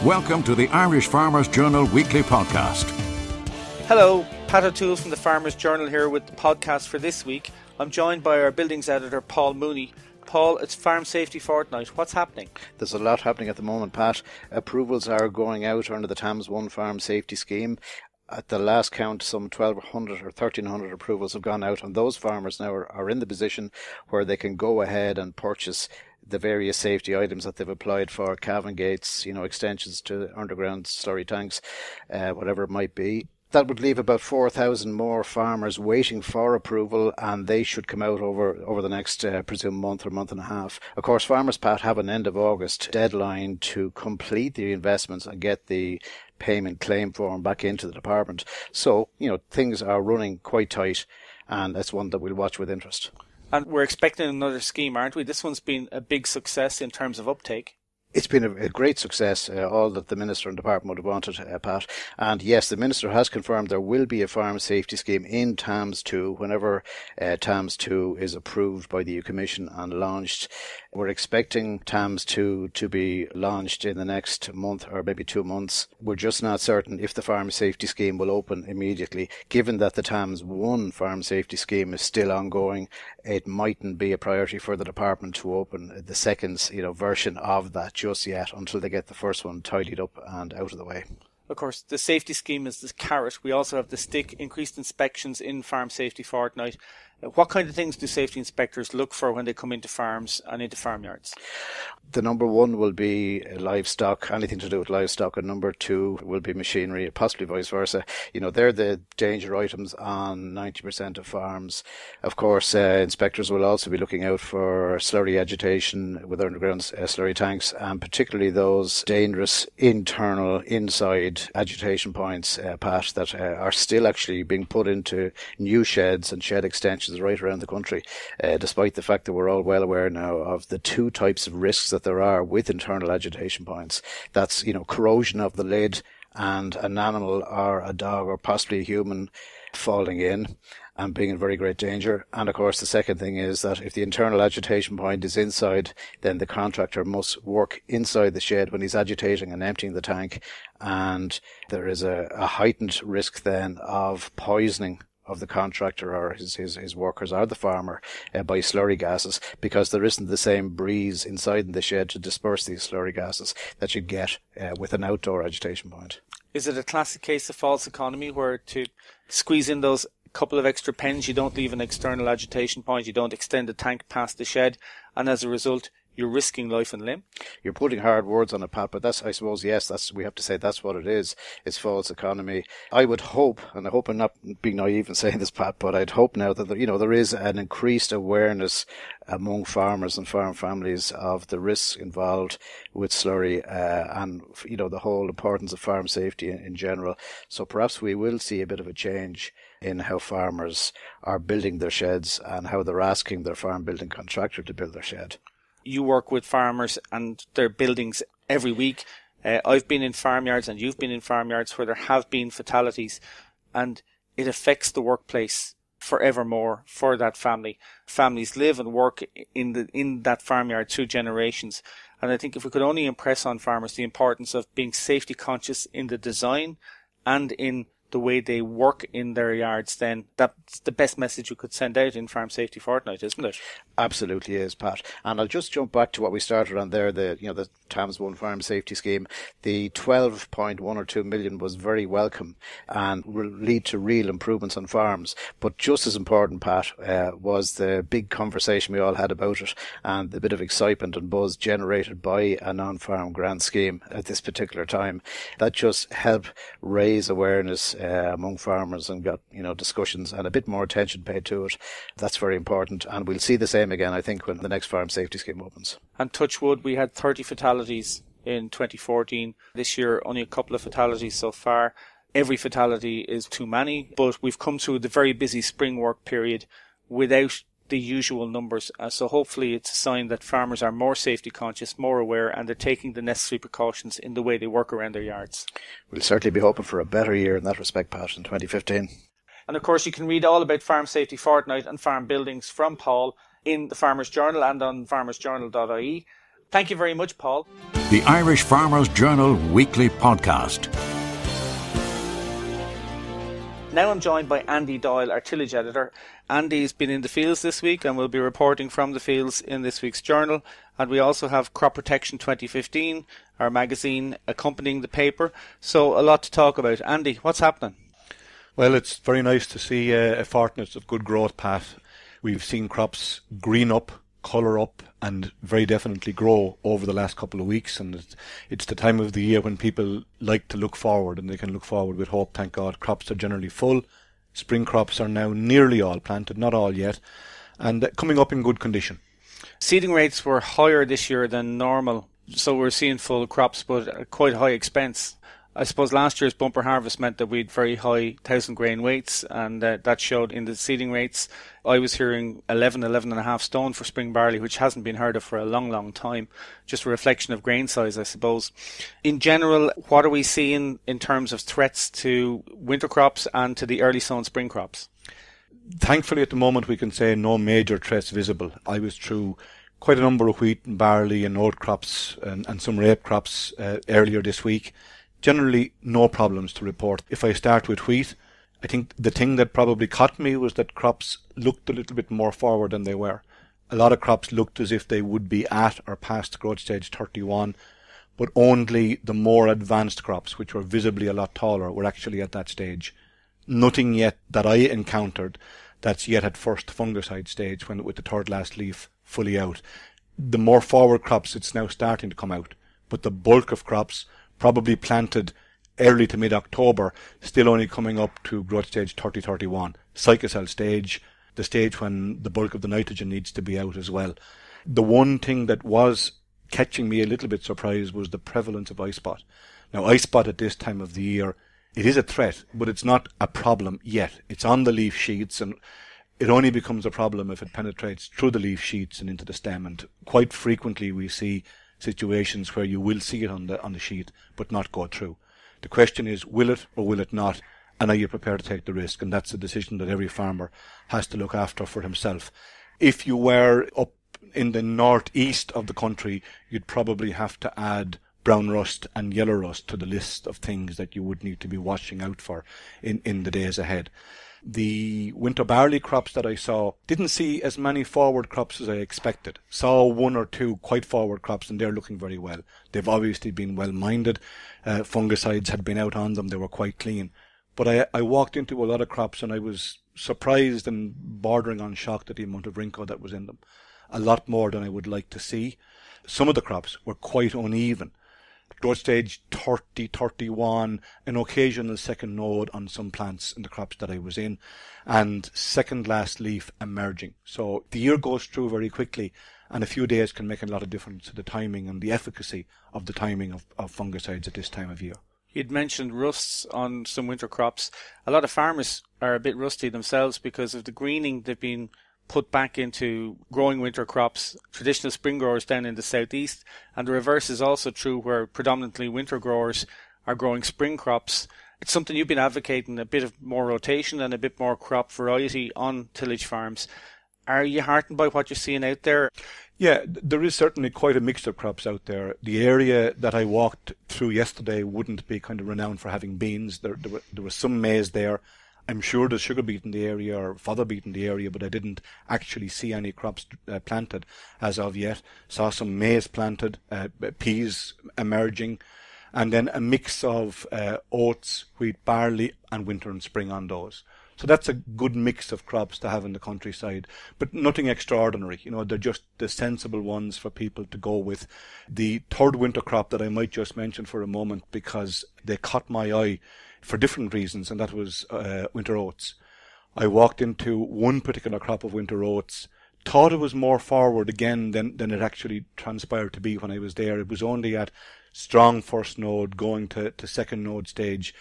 Welcome to the Irish Farmers Journal Weekly Podcast. Hello, Pat O'Toole from the Farmers Journal here with the podcast for this week. I'm joined by our buildings editor, Paul Mooney. Paul, it's Farm Safety Fortnight. What's happening? There's a lot happening at the moment, Pat. Approvals are going out under the TAMS Farm Safety Scheme. At the last count, some 1,200 or 1,300 approvals have gone out, and those farmers now are in the position where they can go ahead and purchase the various safety items that they've applied for, calving gates, extensions to underground slurry tanks, whatever it might be. That would leave about 4,000 more farmers waiting for approval, and they should come out over the next, presume, month or month and a half. Of course, farmers, Pat, have an end of August deadline to complete the investments and get the payment claim form back into the department. So, things are running quite tight, and that's one that we'll watch with interest. And we're expecting another scheme, aren't we? This one's been a big success in terms of uptake. It's been a great success, all that the Minister and Department would have wanted, Pat. And yes, the Minister has confirmed there will be a farm safety scheme in TAMS 2 whenever TAMS 2 is approved by the EU Commission and launched. We're expecting TAMS 2 to be launched in the next month or maybe 2 months. We're just not certain if the farm safety scheme will open immediately. Given that the TAMS 1 farm safety scheme is still ongoing, it mightn't be a priority for the department to open the second, version of that just yet until they get the first one tidied up and out of the way. Of course, the safety scheme is the carrot. We also have the stick, increased inspections in Farm Safety Fortnight. What kind of things do safety inspectors look for when they come into farms and into farmyards? The number one will be livestock, anything to do with livestock, and number two will be machinery, possibly vice versa. They're the danger items on 90% of farms. Of course, inspectors will also be looking out for slurry agitation with underground slurry tanks, and particularly those dangerous internal, inside agitation points, Pat, that are still actually being put into new sheds and shed extensions right around the country, despite the fact that we're all well aware now of the two types of risks that there are with internal agitation points. That's, corrosion of the lid and an animal or a dog or possibly a human falling in and being in very great danger. And of course, the second thing is that if the internal agitation point is inside, then the contractor must work inside the shed when he's agitating and emptying the tank. And there is a heightened risk then of poisoning of the contractor or his workers or the farmer by slurry gases, because there isn't the same breeze inside the shed to disperse these slurry gases that you get with an outdoor agitation point. Is it a classic case of false economy where to squeeze in those couple of extra pens, you don't leave an external agitation point, you don't extend the tank past the shed, and as a result you're risking life and limb? You're putting hard words on it, Pat, but that's, I suppose, yes, we have to say that's what it is. It's false economy. I would hope, and I hope I'm not being naive in saying this, Pat, but I'd hope now that, there is an increased awareness among farmers and farm families of the risks involved with slurry, and, the whole importance of farm safety in general. So perhaps we will see a bit of a change in how farmers are building their sheds and how they're asking their farm building contractor to build their shed. You work with farmers and their buildings every week. I've been in farmyards and you've been in farmyards where there have been fatalities, and it affects the workplace forevermore for that family. Families live and work in that farmyard through generations. And I think if we could only impress on farmers the importance of being safety conscious in the design and in the way they work in their yards, then that's the best message we could send out in Farm Safety Fortnight, isn't it? Absolutely is, Pat. And I'll just jump back to what we started on there, the TAMS 1 Farm Safety Scheme. The 12.1 or 2 million was very welcome and will lead to real improvements on farms. But just as important, Pat, was the big conversation we all had about it and the bit of excitement and buzz generated by a non-farm grant scheme at this particular time. That just helped raise awareness among farmers and got, discussions and a bit more attention paid to it. That's very important. And we'll see the same again, I think, when the next farm safety scheme opens. And touch wood, we had 30 fatalities in 2014. This year, only a couple of fatalities so far. Every fatality is too many, but we've come through the very busy spring work period without the usual numbers. So hopefully it's a sign that farmers are more safety conscious, more aware, and they're taking the necessary precautions in the way they work around their yards. We'll certainly be hoping for a better year in that respect, Pat, in 2015. And of course you can read all about Farm Safety Fortnight and farm buildings from Paul in the Farmers Journal and on farmersjournal.ie. Thank you very much, Paul. The Irish Farmers Journal Weekly Podcast. Now I'm joined by Andy Doyle, our tillage editor. Andy's been in the fields this week and will be reporting from the fields in this week's journal. And we also have Crop Protection 2015, our magazine, accompanying the paper. So a lot to talk about. Andy, what's happening? Well, it's very nice to see a fortnight of good growth path. We've seen crops green up, colour up, and very definitely grow over the last couple of weeks. And it's the time of the year when people like to look forward, and they can look forward with hope, thank God. Crops are generally full. Spring crops are now nearly all planted, not all yet, and coming up in good condition. Seeding rates were higher this year than normal, so we're seeing full crops, but at quite high expense. I suppose last year's bumper harvest meant that we had very high 1,000 grain weights, and that showed in the seeding rates. I was hearing 11.5 stone for spring barley, which hasn't been heard of for a long, long time. Just a reflection of grain size, I suppose. In general, what are we seeing in terms of threats to winter crops and to the early sown spring crops? Thankfully, at the moment, we can say no major threats visible. I was through quite a number of wheat and barley and oat crops and some rape crops earlier this week. Generally, no problems to report. If I start with wheat, I think the thing that probably caught me was that crops looked a little bit more forward than they were. A lot of crops looked as if they would be at or past growth stage 31, but only the more advanced crops, which were visibly a lot taller, were actually at that stage. Nothing yet that I encountered that's yet at first fungicide stage, when with the third last leaf fully out. The more forward crops, it's now starting to come out, but the bulk of crops probably planted early to mid-October, still only coming up to growth stage 30-31, cycocell stage, the stage when the bulk of the nitrogen needs to be out as well. The one thing that was catching me a little bit surprised was the prevalence of eye spot. Now, eye spot at this time of the year, it is a threat, but it's not a problem yet. It's on the leaf sheets, and it only becomes a problem if it penetrates through the leaf sheets and into the stem. And quite frequently we see situations where you will see it on the sheet but not go through. The question is, will it or will it not, and are you prepared to take the risk? And that's a decision that every farmer has to look after for himself. If you were up in the northeast of the country, you'd probably have to add brown rust and yellow rust to the list of things that you would need to be watching out for in the days ahead. The winter barley crops that I saw didn't see as many forward crops as I expected. Saw one or two quite forward crops, and they're looking very well. They've obviously been well minded. Fungicides had been out on them. They were quite clean. But I walked into a lot of crops and I was surprised and bordering on shocked at the amount of wrinkle that was in them. A lot more than I would like to see. Some of the crops were quite uneven. Growth stage 30, 31, an occasional second node on some plants in the crops that I was in, and second last leaf emerging. So the year goes through very quickly, and a few days can make a lot of difference to the timing and the efficacy of the timing of fungicides at this time of year. You'd mentioned rusts on some winter crops. A lot of farmers are a bit rusty themselves because of the greening they've been put back into growing winter crops, traditional spring growers down in the southeast, and the reverse is also true where predominantly winter growers are growing spring crops. It's something you've been advocating, a bit of more rotation and a bit more crop variety on tillage farms. Are you heartened by what you're seeing out there? Yeah, there is certainly quite a mix of crops out there. The area that I walked through yesterday wouldn't be kind of renowned for having beans. There was some maize there. I'm sure there's sugar beet in the area or fodder beet in the area, but I didn't actually see any crops planted as of yet. Saw some maize planted, peas emerging, and then a mix of oats, wheat, barley, and winter and spring on those. So that's a good mix of crops to have in the countryside, but nothing extraordinary. You know, they're just the sensible ones for people to go with. The third winter crop that I might just mention for a moment, because they caught my eye for different reasons, and that was winter oats. I walked into one particular crop of winter oats, thought it was more forward again than it actually transpired to be when I was there. It was only at strong first node going to second node stage.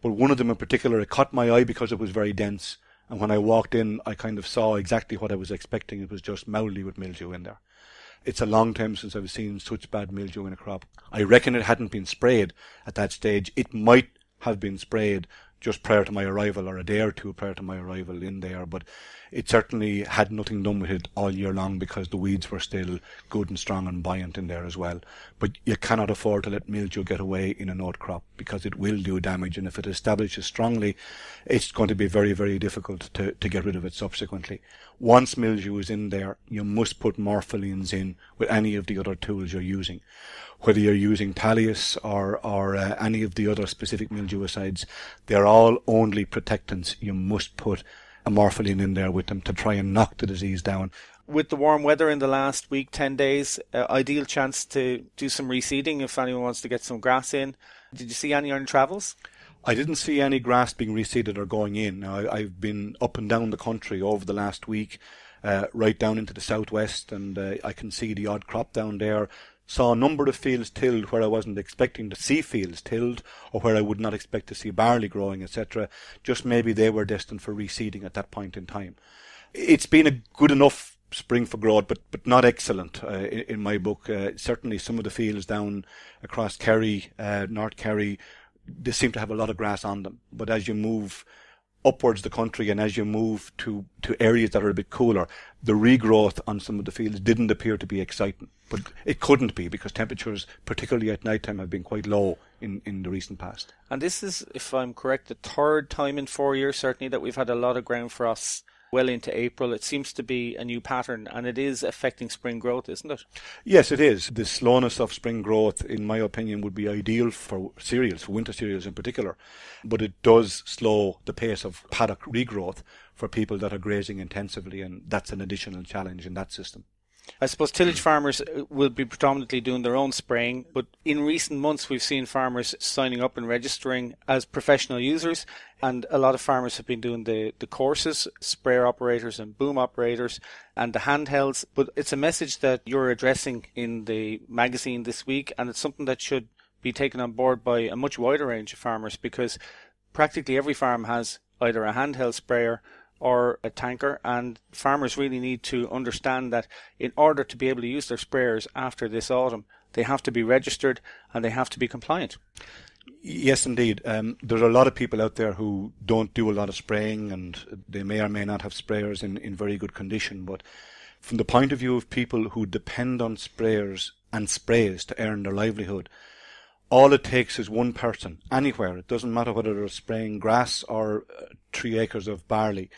But one of them in particular, it caught my eye because it was very dense. And when I walked in, I kind of saw exactly what I was expecting. It was just mouldy with mildew in there. It's a long time since I've seen such bad mildew in a crop. I reckon it hadn't been sprayed at that stage. It might have been sprayed just prior to my arrival, or a day or two prior to my arrival in there, but it certainly had nothing done with it all year long because the weeds were still good and strong and buoyant in there as well. But you cannot afford to let mildew get away in an oat crop because it will do damage, and if it establishes strongly, it's going to be very, very difficult to get rid of it subsequently. Once mildew is in there, you must put morpholines in with any of the other tools you're using. Whether you're using Talius or any of the other specific mildewicides, they're all only protectants. You must put a morpholine in there with them to try and knock the disease down. With the warm weather in the last week, 10 days, ideal chance to do some reseeding if anyone wants to get some grass in. Did you see any on travels? I didn't see any grass being reseeded or going in. Now, I've been up and down the country over the last week, right down into the southwest, and I can see the odd crop down there. Saw a number of fields tilled where I wasn't expecting to see fields tilled, or where I would not expect to see barley growing, etc. Just maybe they were destined for reseeding at that point in time. It's been a good enough spring for growth, but not excellent in my book. Certainly some of the fields down across Kerry, North Kerry, they seem to have a lot of grass on them. But as you move upwards the country and as you move to areas that are a bit cooler, the regrowth on some of the fields didn't appear to be exciting. But it couldn't be because temperatures, particularly at night time, have been quite low in the recent past. And this is, if I'm correct, the third time in 4 years certainly that we've had a lot of ground frosts well into April. It seems to be a new pattern, and it is affecting spring growth, isn't it? Yes, it is. The slowness of spring growth, in my opinion, would be ideal for cereals, for winter cereals in particular. But it does slow the pace of paddock regrowth for people that are grazing intensively, and that's an additional challenge in that system. I suppose tillage farmers will be predominantly doing their own spraying, but in recent months we've seen farmers signing up and registering as professional users, and a lot of farmers have been doing the courses, sprayer operators and boom operators and the handhelds. But it's a message that you're addressing in the magazine this week, and it's something that should be taken on board by a much wider range of farmers, because practically every farm has either a handheld sprayer or a tanker, and farmers really need to understand that in order to be able to use their sprayers after this autumn, they have to be registered and they have to be compliant. Yes, indeed. There's a lot of people out there who don't do a lot of spraying, and they may or may not have sprayers in very good condition. But from the point of view of people who depend on sprayers and sprays to earn their livelihood, all it takes is one person, anywhere. It doesn't matter whether they're spraying grass or 3 acres of barley.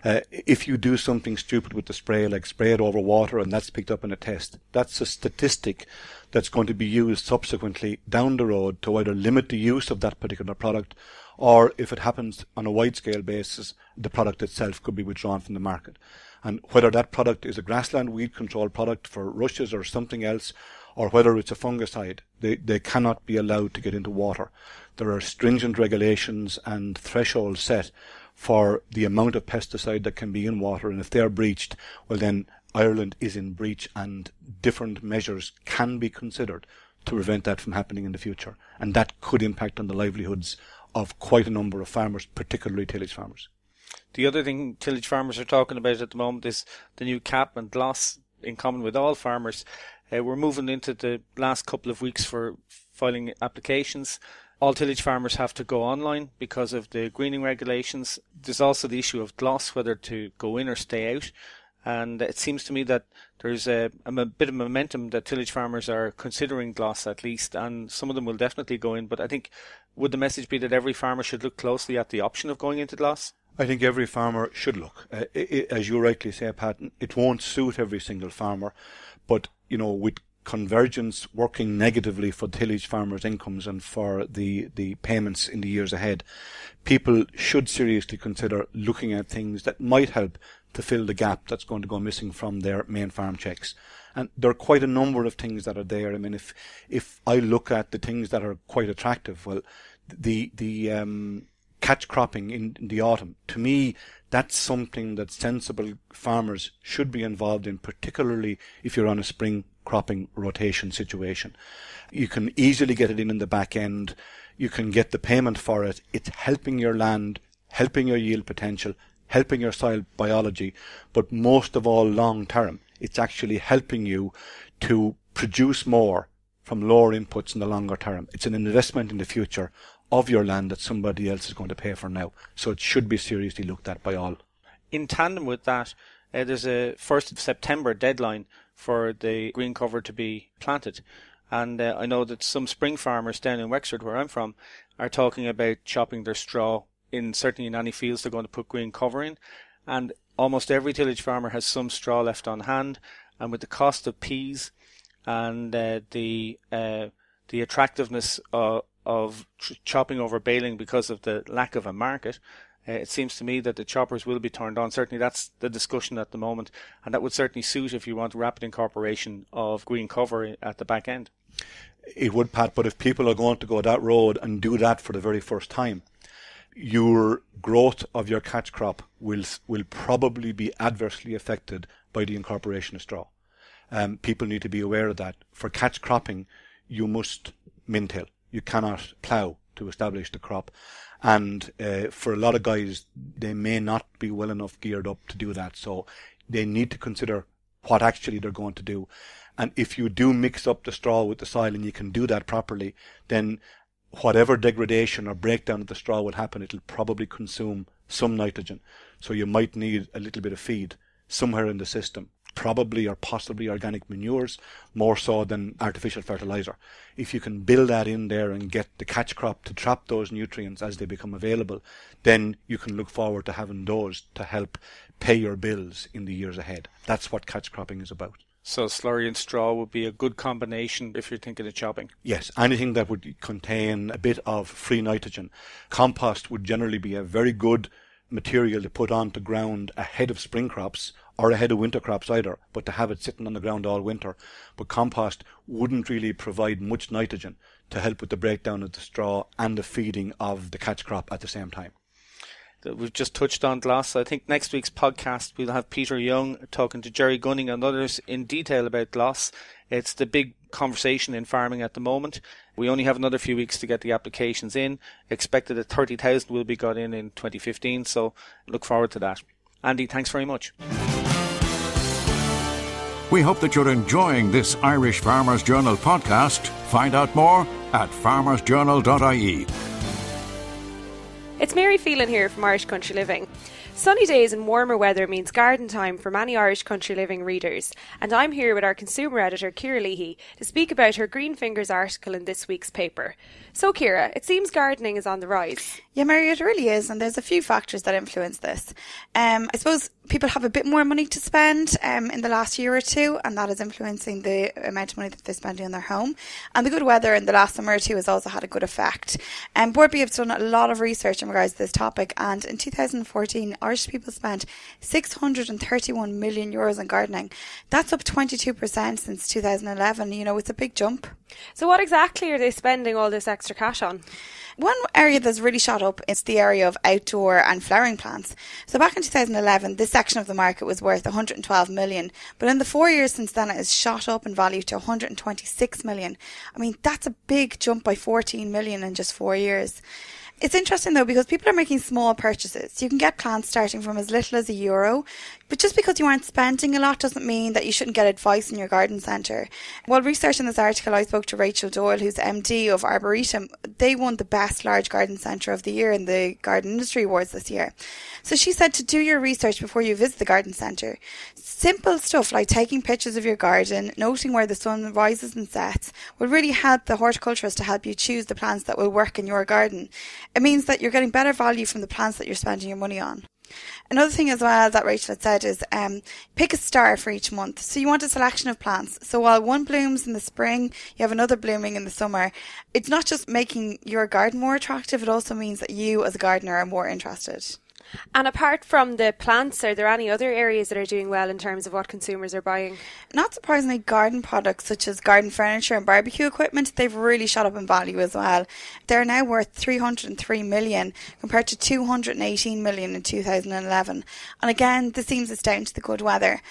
If you do something stupid with the spray, like spray it over water and that's picked up in a test, that's a statistic that's going to be used subsequently down the road to either limit the use of that particular product, or if it happens on a wide-scale basis, the product itself could be withdrawn from the market. And whether that product is a grassland weed control product for rushes or something else, or whether it's a fungicide, they cannot be allowed to get into water. There are stringent regulations and thresholds set for the amount of pesticide that can be in water, and if they're breached, well then Ireland is in breach, and different measures can be considered to prevent that from happening in the future. And that could impact on the livelihoods of quite a number of farmers, particularly tillage farmers. The other thing tillage farmers are talking about at the moment is the new cap and GLAS, in common with all farmers. We're moving into the last couple of weeks for filing applications. All tillage farmers have to go online because of the greening regulations. There's also the issue of GLAS, whether to go in or stay out. And it seems to me that there's a bit of momentum that tillage farmers are considering GLAS at least, and some of them will definitely go in. But I think, would the message be that every farmer should look closely at the option of going into GLAS? I think every farmer should look. As you rightly say, Pat, it won't suit every single farmer, but with convergence working negatively for tillage farmers' incomes and for the payments in the years ahead, people should seriously consider looking at things that might help to fill the gap that's going to go missing from their main farm checks. And there are quite a number of things that are there. I mean, if I look at the things that are quite attractive, well, the catch cropping in the autumn, to me, that's something that sensible farmers should be involved in, particularly if you're on a spring cropping rotation situation. You can easily get it in the back end. You can get the payment for it. It's helping your land, helping your yield potential, helping your soil biology, but most of all long term, it's actually helping you to produce more from lower inputs in the longer term. It's an investment in the future of your land that somebody else is going to pay for now. So it should be seriously looked at by all. In tandem with that, there's a 1st of September deadline for the green cover to be planted. And I know that some spring farmers down in Wexford, where I'm from, are talking about chopping their straw certainly in any fields they're going to put green cover in. And almost every tillage farmer has some straw left on hand. And with the cost of peas and the attractiveness of chopping over baling because of the lack of a market, it seems to me that the choppers will be turned on. Certainly that's the discussion at the moment, and that would certainly suit if you want rapid incorporation of green cover at the back end. It would, Pat, but if people are going to go that road and do that for the very first time, your growth of your catch crop will probably be adversely affected by the incorporation of straw. People need to be aware of that. For catch cropping, you must min-till. You cannot plough to establish the crop. And for a lot of guys, they may not be well enough geared up to do that. So they need to consider what actually they're going to do. And if you do mix up the straw with the soil and you can do that properly, then whatever degradation or breakdown of the straw will happen, it'll probably consume some nitrogen. So you might need a little bit of feed somewhere in the system, probably or possibly organic manures, more so than artificial fertilizer. If you can build that in there and get the catch crop to trap those nutrients as they become available, then you can look forward to having those to help pay your bills in the years ahead. That's what catch cropping is about. So slurry and straw would be a good combination if you're thinking of chopping. Yes, anything that would contain a bit of free nitrogen. Compost would generally be a very good material to put onto ground ahead of spring crops or ahead of winter crops either, but to have it sitting on the ground all winter. But compost wouldn't really provide much nitrogen to help with the breakdown of the straw and the feeding of the catch crop at the same time. We've just touched on GLAS. I think next week's podcast we'll have Peter Young talking to Jerry Gunning and others in detail about GLAS. It's the big conversation in farming at the moment. We only have another few weeks to get the applications in. Expected that 30,000 will be got in 2015, so look forward to that. Andy, thanks very much. We hope that you're enjoying this Irish Farmers Journal podcast. Find out more at farmersjournal.ie. It's Mary Phelan here from Irish Country Living. Sunny days and warmer weather means garden time for many Irish Country Living readers, and I'm here with our consumer editor Ciara Leahy to speak about her Green Fingers article in this week's paper. So Ciara, it seems gardening is on the rise. Yeah, Mary, it really is, and there's a few factors that influence this. I suppose people have a bit more money to spend in the last year or two, and that is influencing the amount of money that they're spending on their home. And the good weather in the last summer or two has also had a good effect. Board B have done a lot of research in regards to this topic, and in 2014, Irish people spent €631 million on gardening. That's up 22% since 2011. You know, it's a big jump. So what exactly are they spending all this extra cash on? One area that's really shot up is the area of outdoor and flowering plants. So back in 2011, this section of the market was worth 112 million, but in the 4 years since then, it has shot up in value to 126 million. I mean, that's a big jump by 14 million in just 4 years. It's interesting though, because people are making small purchases. You can get plants starting from as little as €1, but just because you aren't spending a lot doesn't mean that you shouldn't get advice in your garden centre. While researching this article, I spoke to Rachel Doyle, who's MD of Arboretum. They won the best large garden centre of the year in the Garden Industry Awards this year. So she said to do your research before you visit the garden centre. Simple stuff like taking pictures of your garden, noting where the sun rises and sets, will really help the horticulturist to help you choose the plants that will work in your garden. It means that you're getting better value from the plants that you're spending your money on. Another thing as well that Rachel had said is pick a star for each month. So you want a selection of plants. So while one blooms in the spring, you have another blooming in the summer. It's not just making your garden more attractive, it also means that you as a gardener are more interested. And apart from the plants, are there any other areas that are doing well in terms of what consumers are buying? Not surprisingly, garden products such as garden furniture and barbecue equipment, they've really shot up in value as well. They're now worth 303 million compared to 218 million in 2011. And again, this seems it's down to the good weather.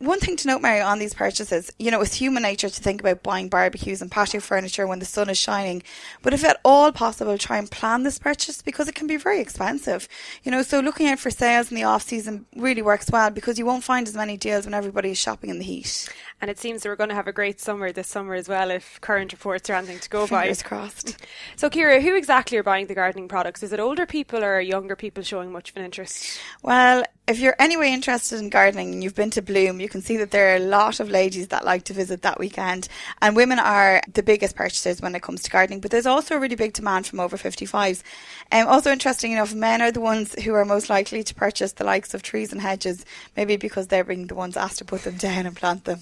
One thing to note, Mary, on these purchases, it's human nature to think about buying barbecues and patio furniture when the sun is shining. But if at all possible, try and plan this purchase because it can be very expensive. So looking out for sales in the off-season really works well because you won't find as many deals when everybody is shopping in the heat. And it seems that we're going to have a great summer this summer as well if current reports are anything to go by. Fingers crossed. So, Ciara, who exactly are buying the gardening products? Is it older people or are younger people showing much of an interest? Well, if you're anyway interested in gardening and you've been to Bloom, you can see that there are a lot of ladies that like to visit that weekend. And women are the biggest purchasers when it comes to gardening. But there's also a really big demand from over 55s. Also interesting enough, men are the ones who are most likely to purchase the likes of trees and hedges, maybe because they're being the ones asked to put them down and plant them.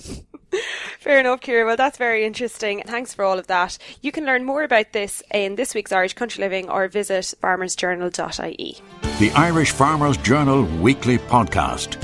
Fair enough, Ciara. Well, that's very interesting. Thanks for all of that. You can learn more about this in this week's Irish Country Living or visit farmersjournal.ie. The Irish Farmers Journal Weekly Podcast.